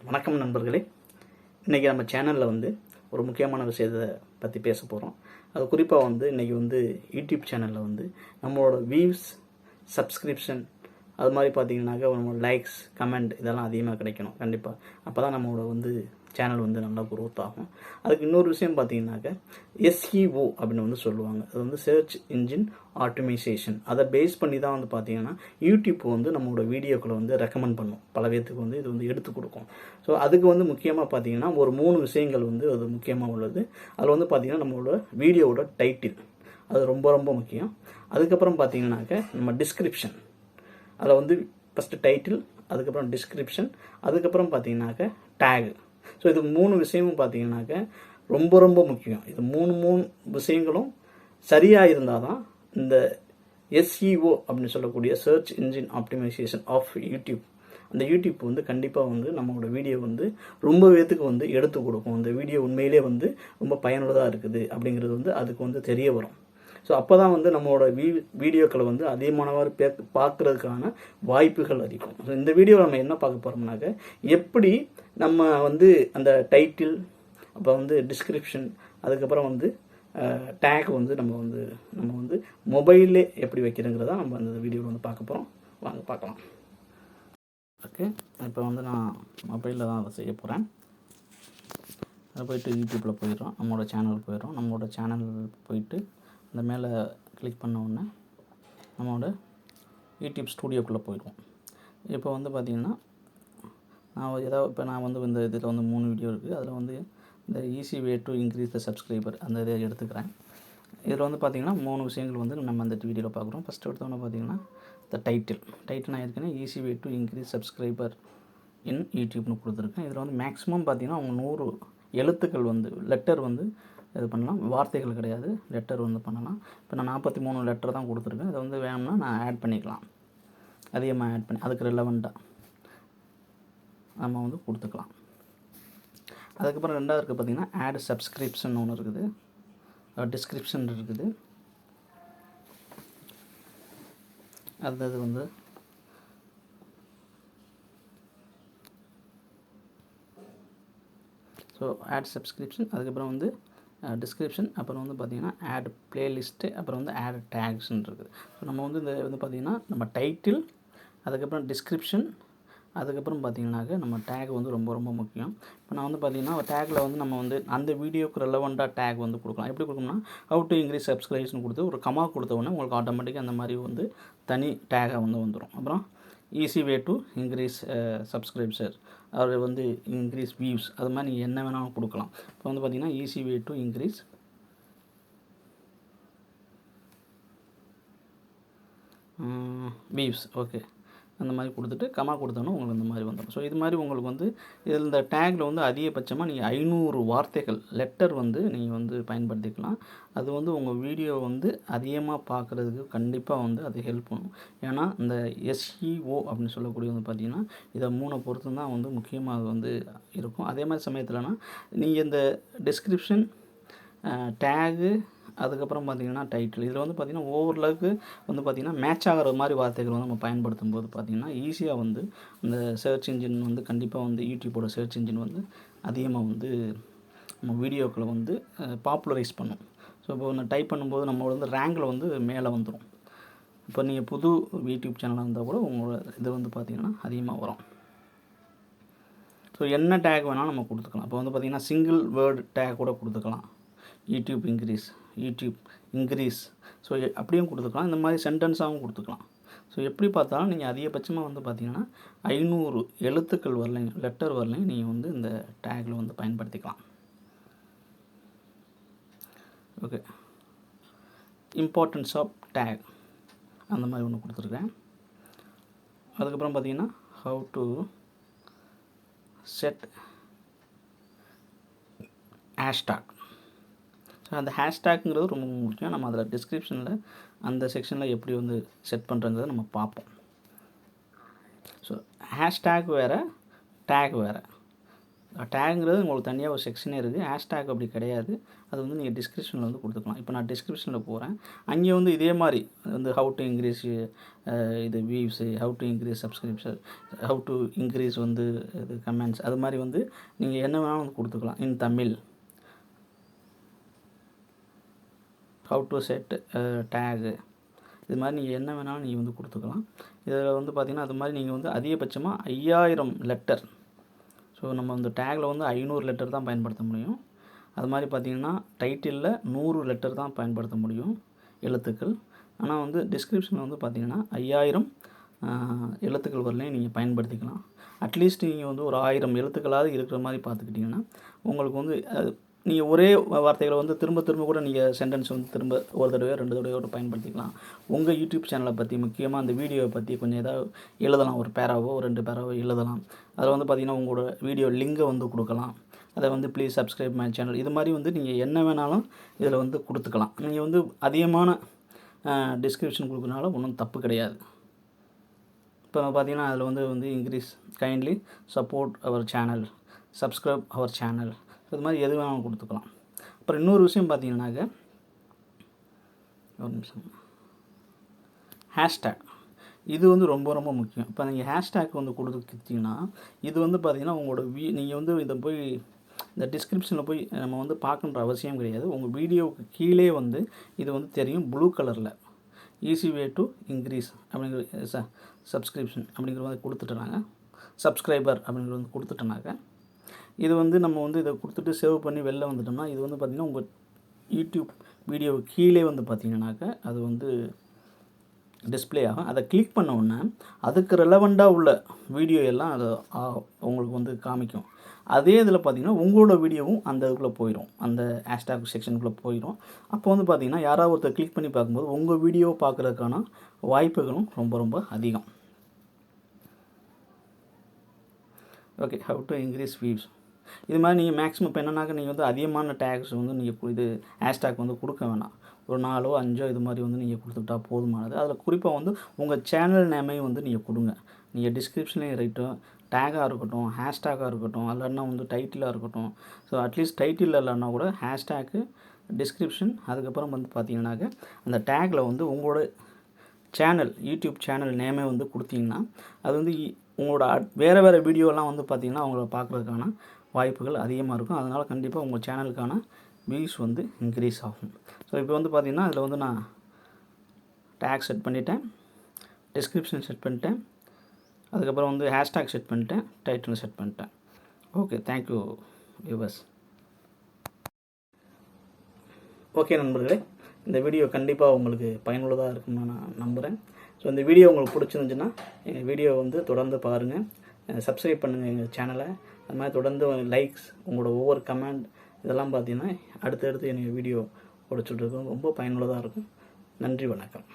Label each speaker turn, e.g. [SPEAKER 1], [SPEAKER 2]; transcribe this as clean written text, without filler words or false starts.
[SPEAKER 1] வணக்கம் நண்பர்களே. இன்றைக்கி நம்ம சேனலில் ஒரு முக்கியமான விஷயத்தை பற்றி பேச போகிறோம். அது குறிப்பாக இன்றைக்கி யூடியூப் சேனலில் நம்மளோட வியூஸ், சப்ஸ்கிரிப்ஷன் அது மாதிரி பார்த்திங்கனாக்கா நம்மளோட லைக்ஸ், கமெண்ட் இதெல்லாம் அதிகமாக கிடைக்கணும் கண்டிப்பாக. அப்போ தான் நம்மளோட சேனல் நல்லா குரோத் ஆகும். அதுக்கு இன்னொரு விஷயம் பார்த்திங்கனாக்கா எஸ்இஓ அப்படின்னு சொல்லுவாங்க. அது சர்ச் இன்ஜின் ஆட்டோமைசேஷன். அதை பேஸ் பண்ணி தான் பார்த்திங்கன்னா யூடியூப் நம்மளோட வீடியோக்களை ரெக்கமெண்ட் பண்ணும். பல பேர்த்துக்கு இது எடுத்து கொடுக்கும். ஸோ அதுக்கு முக்கியமாக பார்த்திங்கன்னா ஒரு 3 விஷயங்கள் அது முக்கியமாக உள்ளது. அதில் பார்த்திங்கன்னா நம்மளோட வீடியோவோட டைட்டில் அது ரொம்ப ரொம்ப முக்கியம். அதுக்கப்புறம் பார்த்திங்கனாக்கா நம்ம டிஸ்கிரிப்ஷன், அதில் ஃபஸ்ட்டு டைட்டில், அதுக்கப்புறம் டிஸ்கிரிப்ஷன், அதுக்கப்புறம் பார்த்திங்கனாக்கா டேக். ஸோ இது 3 விஷயமும் பார்த்திங்கனாக்கா ரொம்ப ரொம்ப முக்கியம். இது 3 விஷயங்களும் சரியாக இருந்தால் தான் இந்த எஸ்இஓ அப்படின்னு சொல்லக்கூடிய search engine optimization of YouTube, அந்த யூடியூப் கண்டிப்பாக நம்மளோட வீடியோ ரொம்ப பேத்துக்கு எடுத்து கொடுக்கும். அந்த வீடியோ உண்மையிலே ரொம்ப பயனுள்ளதாக இருக்குது அப்படிங்கிறது அதுக்கு தெரிய வரும். ஸோ அப்போ தான் நம்மளோட வீடியோக்களை அதிகமானவர் பார்க்குறதுக்கான வாய்ப்புகள் அதிகம். ஸோ இந்த வீடியோவில் நம்ம என்ன பார்க்க போகிறோம்னாக்க, எப்படி நம்ம அந்த டைட்டில், அப்போ டிஸ்கிரிப்ஷன், அதுக்கப்புறம் டேக் நம்ம மொபைல்லே எப்படி வைக்கிறங்கிறத நம்ம அந்த வீடியோவில் பார்க்க போகிறோம். வாங்க பார்க்கலாம். ஓகே, இப்போ நான் மொபைலில் தான் அதை செய்ய போகிறேன். அதை போய்ட்டு யூடியூப்பில் போயிடுறோம், நம்மளோட சேனல் போயிடுறோம். நம்மளோட சேனல் போயிட்டு அந்த மேலே கிளிக் பண்ண உடனே நம்மளோட யூடியூப் ஸ்டூடியோக்குள்ளே போயிடுவோம். இப்போ பார்த்திங்கன்னா நான் இந்த இதில் 3 வீடியோ இருக்குது. அதில் இந்த easy way to increase the subscriber அந்த இதை எடுத்துக்கிறேன். இதில் பார்த்திங்கன்னா 3 விஷயங்கள் நம்ம அந்த வீடியோவில் பார்க்குறோம். ஃபஸ்ட்டு எடுத்தோன்னே பார்த்திங்கன்னா இந்த டைட்டில் நான் ஏற்கனவே easy way to increase subscriber in யூடியூப்னு கொடுத்துருக்கேன். இதில் மேக்ஸிமம் பார்த்திங்கன்னா அவங்க 100 எழுத்துக்கள் லெட்டர் இது பண்ணலாம், வார்த்தைகள் கிடையாது, லெட்டர் பண்ணலாம். இப்போ நான் 43 லெட்டர் தான் கொடுத்துருக்கேன். இதை வேணும்னா நான் ஆட் பண்ணிக்கலாம், அதிகமாக ஆட் பண்ணி அதுக்கு ரெலவெண்ட்டாக நம்ம கொடுத்துக்கலாம். அதுக்கப்புறம் ரெண்டாவது இருக்குது பார்த்திங்கன்னா ஆட் சப்ஸ்கிரிப்ஷன் ஒன்று இருக்குது, டிஸ்கிரிப்ஷன் இருக்குது. அடுத்தது ஸோ ஆட் சப்ஸ்கிரிப்ஷன், அதுக்கப்புறம் டிஸ்கிரிப்ஷன், அப்புறம் பார்த்திங்கன்னா ஆட் பிளேலிஸ்ட்டு, அப்புறம் ஆட் டேக்ஸ்ன்னு இருக்குது. ஸோ நம்ம இந்த பார்த்திங்கன்னா நம்ம டைட்டில், அதுக்கப்புறம் டிஸ்கிரிப்ஷன், அதுக்கப்புறம் பார்த்திங்கனாக்க நம்ம டேக் ரொம்ப ரொம்ப முக்கியம். இப்போ நான் பார்த்திங்கன்னா டேக்கில் நம்ம அந்த வீடியோக்கு ரெலவெண்ட்டாக டேக் கொடுக்கலாம். எப்படி கொடுக்கணும்னா ஹவு டு இன்க்ரீஸ் சப்ஸ்கிரைப்ஷன் கொடுத்து ஒரு கமா கொடுத்த உடனே உங்களுக்கு ஆட்டோமேட்டிக்காக அந்த மாதிரி தனி டேகாக வந்துடும். அப்புறம் easy way to increase subscribers, or increase views, அது மாதிரி நீங்கள் என்ன வேணாலும் கொடுக்கலாம். இப்போ பார்த்திங்கன்னா easy way to increase views, okay, அந்த மாதிரி கொடுத்துட்டு கமா கொடுத்தோன்னா உங்களுக்கு இந்த மாதிரி வந்துடும். ஸோ இது மாதிரி உங்களுக்கு இதில் இந்த டேக்கில் அதிகபட்சமாக நீங்கள் 500 வார்த்தைகள் லெட்டர் நீங்கள் பயன்படுத்திக்கலாம். அது உங்கள் வீடியோ அதிகமாக பார்க்குறதுக்கு கண்டிப்பாக அது ஹெல்ப் பண்ணும். ஏன்னா இந்த எஸ்இஓ அப்படின்னு சொல்லக்கூடிய பார்த்திங்கன்னா இதை 3 பொறுத்து தான் முக்கியமாக அது இருக்கும். அதே மாதிரி சமயத்தில்னா நீங்கள் இந்த டிஸ்கிரிப்ஷன், டேகு, அதுக்கப்புறம் பார்த்திங்கன்னா டைட்டில், இதில் பார்த்திங்கன்னா ஓவர்லாக்கு பார்த்திங்கன்னா மேட்ச் ஆகிற மாதிரி வார்த்தைகள் நம்ம பயன்படுத்தும் போது பார்த்திங்கன்னா ஈஸியாக அந்த சர்ச் இன்ஜின் கண்டிப்பாக யூடியூப்போட சர்ச் இன்ஜின் அதிகமாக நம்ம வீடியோக்களை பாப்புலரைஸ் பண்ணும். ஸோ இப்போ ஒன்று டைப் பண்ணும்போது நம்மளோட ரேங்கில் மேலே வந்துடும். இப்போ நீங்கள் புது யூடியூப் சேனலாக இருந்தால் கூட உங்களோட இது பார்த்திங்கன்னா அதிகமாக வரும். ஸோ என்ன டேக் வேணாலும் நம்ம கொடுத்துக்கலாம். இப்போ பார்த்திங்கன்னா சிங்கிள் வேர்டு டேக் கூட கொடுத்துக்கலாம். யூடியூப் இன்க்ரீஸ், ஸோ அப்படியும் கொடுத்துக்கலாம். இந்த மாதிரி சென்டென்ஸாகவும் கொடுத்துக்கலாம். ஸோ எப்படி பார்த்தாலும் நீங்கள் அதிகபட்சமாக பார்த்திங்கன்னா 500 எழுத்துக்கள் வரலைங்க, லெட்டர் வரலைங்க, நீங்கள் இந்த டேக்கில் பயன்படுத்திக்கலாம். ஓகே, இம்பார்ட்டன்ஸ் ஆஃப் டேக் அந்த மாதிரி ஒன்று கொடுத்துருக்கேன். அதுக்கப்புறம் பார்த்திங்கன்னா how to set hashtag. So அந்த ஹேஷ்டேக்குங்கிறது ரொம்ப முக்கியம். நம்ம அதில் டிஸ்கிரிப்ஷனில் அந்த செக்ஷனில் எப்படி செட் பண்ணுறங்கிறத நம்ம பார்ப்போம். ஸோ ஹேஷ்டேக் வேறு, டேக் வேறு. டேக்ங்கிறது உங்களுக்கு தனியாக ஒரு செக்ஷனே இருக்குது. ஹேஷ்டேக் அப்படி கிடையாது. அது வந்து நீங்கள் டிஸ்கிரிப்ஷனில் வந்து கொடுத்துக்கலாம். இப்போ நான் டிஸ்கிரிப்ஷனில் போகிறேன். அங்கே வந்து இதே மாதிரி வந்து ஹவு டு இன்க்ரீஸ் இது views, how to increase subscription, how to increase வந்து இது கமெண்ட்ஸ், அது மாதிரி வந்து நீங்கள் என்ன வேணாலும் வந்து கொடுத்துக்கலாம். In Tamil, how to set tag, இது மாதிரி நீங்கள் என்ன வேணாலும் நீங்கள் வந்து கொடுத்துக்கலாம். இதில் வந்து பார்த்திங்கன்னா அது மாதிரி நீங்கள் வந்து அதிகபட்சமாக 5000 லெட்டர், ஸோ நம்ம வந்து டேகில் வந்து 500 லெட்டர் தான் பயன்படுத்த முடியும். அது மாதிரி பார்த்திங்கன்னா டைட்டிலில் 100 லெட்டர் தான் பயன்படுத்த முடியும், எழுத்துக்கள். ஆனால் வந்து டிஸ்கிரிப்ஷனில் வந்து பார்த்திங்கன்னா 5000 எழுத்துக்கள் வரலையும் நீங்கள் பயன்படுத்திக்கலாம். அட்லீஸ்ட் நீங்கள் வந்து ஒரு 1000 எழுத்துக்களாவது இருக்கிற மாதிரி பார்த்துக்கிட்டிங்கன்னா உங்களுக்கு வந்து நீங்கள் ஒரே வார்த்தைகளை வந்து திரும்ப திரும்ப கூட நீங்கள் சென்டென்ஸ் வந்து திரும்ப ஒரு தடவையோ 2 தடவையோ கூட பயன்படுத்திக்கலாம். உங்கள் யூடியூப் சேனலை பற்றி, முக்கியமாக அந்த வீடியோவை பற்றி கொஞ்சம் ஏதாவது எழுதலாம். ஒரு பேராவோ 2 பேராவோ எழுதலாம். அதில் வந்து பார்த்திங்கன்னா உங்களோட வீடியோ லிங்கை வந்து கொடுக்கலாம். அதை வந்து ப்ளீஸ் சப்ஸ்கிரைப் மை சேனல், இது மாதிரி வந்து நீங்கள் என்ன வேணாலும் இதில் வந்து கொடுத்துக்கலாம். நீங்கள் வந்து அதிகமான டிஸ்கிரிப்ஷன் கொடுக்கறனால ஒன்றும் தப்பு கிடையாது. இப்போ பார்த்திங்கன்னா அதில் வந்து increase kindly support our channel, subscribe our channel, இது மாதிரி எது வேணாலும் கொடுத்துக்கலாம். அப்புறம் இன்னொரு விஷயம் பார்த்தீங்கன்னாக்க, ஒரு நிமிஷம், ஹேஷ்டேக், இது வந்து ரொம்ப ரொம்ப முக்கியம். இப்போ நீங்கள் ஹேஷ்டேக் வந்து கொடுத்துக்கிட்டிங்கன்னா இது வந்து பார்த்திங்கன்னா உங்களோட நீங்கள் வந்து இதை போய் இந்த டிஸ்கிரிப்ஷனில் போய் நம்ம வந்து பார்க்கணுன்ற அவசியம் கிடையாது. உங்கள் வீடியோவுக்கு கீழே வந்து இது வந்து தெரியும் ப்ளூ கலரில், ஈஸி வே டு இன்க்ரீஸ் அப்படிங்கிற சப்ஸ்கிரிப்ஷன் அப்படிங்கிற மாதிரி கொடுத்துட்டோனாங்க, சப்ஸ்கிரைபர் அப்படிங்கிறது வந்து கொடுத்துட்டோனாக்க, இது வந்து நம்ம வந்து இதை கொடுத்துட்டு சேவ் பண்ணி வெளில வந்துட்டோம்னா இது வந்து பார்த்திங்கன்னா உங்கள் யூடியூப் வீடியோ கீழே வந்து பார்த்திங்கனாக்க அது வந்து டிஸ்பிளே ஆகும். அதை கிளிக் பண்ண உடனே அதுக்கு ரெலவெண்ட்டாக உள்ள வீடியோ எல்லாம் அதை உங்களுக்கு வந்து காமிக்கும். அதே இதில் பார்த்திங்கன்னா உங்களோட வீடியோவும் அந்த இதுக்குள்ளே போயிடும், அந்த ஹேஷ்டேக் செக்ஷனுக்குள்ளே போயிடும். அப்போ வந்து பார்த்திங்கன்னா யாராவது ஒருத்தர் கிளிக் பண்ணி பார்க்கும்போது உங்கள் வீடியோவை பார்க்குறதுக்கான வாய்ப்புகளும் ரொம்ப ரொம்ப அதிகம். Okay, how to increase views, இது மாதிரி நீங்கள் மேக்ஸிமம் இப்போ என்னன்னாக்க நீங்கள் வந்து அதிகமான டேக்ஸ் வந்து நீங்கள் இது ஹேஷ்டேக் வந்து கொடுக்க வேணாம். ஒரு 4ஓ 5ஓ இது மாதிரி வந்து நீங்கள் கொடுத்துக்கிட்டா போதுமானது. அதில் குறிப்பாக வந்து உங்கள் சேனல் நேமையும் வந்து நீங்கள் கொடுங்க. நீங்கள் டிஸ்கிரிப்ஷன்லேயும் ரைட்டும், டேக்காக இருக்கட்டும், ஹேஷ்டேக்காக இருக்கட்டும், இல்லைன்னா வந்து டைட்டிலாக இருக்கட்டும். ஸோ அட்லீஸ்ட் டைட்டில் இல்லைன்னா கூட ஹேஷ்டேக்கு, டிஸ்கிரிப்ஷன், அதுக்கப்புறம் வந்து பார்த்தீங்கன்னாக்க அந்த டேக்கில் வந்து உங்களோட சேனல், யூடியூப் சேனல் நேமே வந்து கொடுத்தீங்கன்னா அது வந்து உங்களோட வேறு வீடியோலாம் வந்து பார்த்திங்கன்னா அவங்கள பார்க்குறதுக்கான வாய்ப்புகள் அதிகமாக இருக்கும். அதனால் கண்டிப்பாக உங்கள் சேனலுக்கான வியூஸ் வந்து இன்க்ரீஸ் ஆகும். ஸோ இப்போ வந்து பார்த்திங்கன்னா அதில் வந்து நான் டேக் செட் பண்ணிட்டேன், டிஸ்கிரிப்ஷன் செட் பண்ணிட்டேன், அதுக்கப்புறம் வந்து ஹேஷ்டேக் செட் பண்ணிட்டேன், டைட்டில் செட் பண்ணிட்டேன். Okay, thank you viewers. ஓகே நண்பர்களே, இந்த வீடியோ கண்டிப்பாக உங்களுக்கு பயனுள்ளதாக இருக்குன்னு நான் நம்புகிறேன். ஸோ இந்த வீடியோ உங்களுக்கு பிடிச்சிருந்துச்சுன்னா எங்கள் வீடியோ வந்து தொடர்ந்து பாருங்கள், சப்ஸ்கிரைப் பண்ணுங்கள் எங்கள் சேனலை. அது மாதிரி தொடர்ந்து லைக்ஸ், உங்களோட ஒவ்வொரு கமெண்ட் இதெல்லாம் பார்த்தீங்கன்னா அடுத்தடுத்து எனக்கு வீடியோ போட சொல்கிறது ரொம்ப பயனுள்ளதாக இருக்கும். நன்றி, வணக்கம்.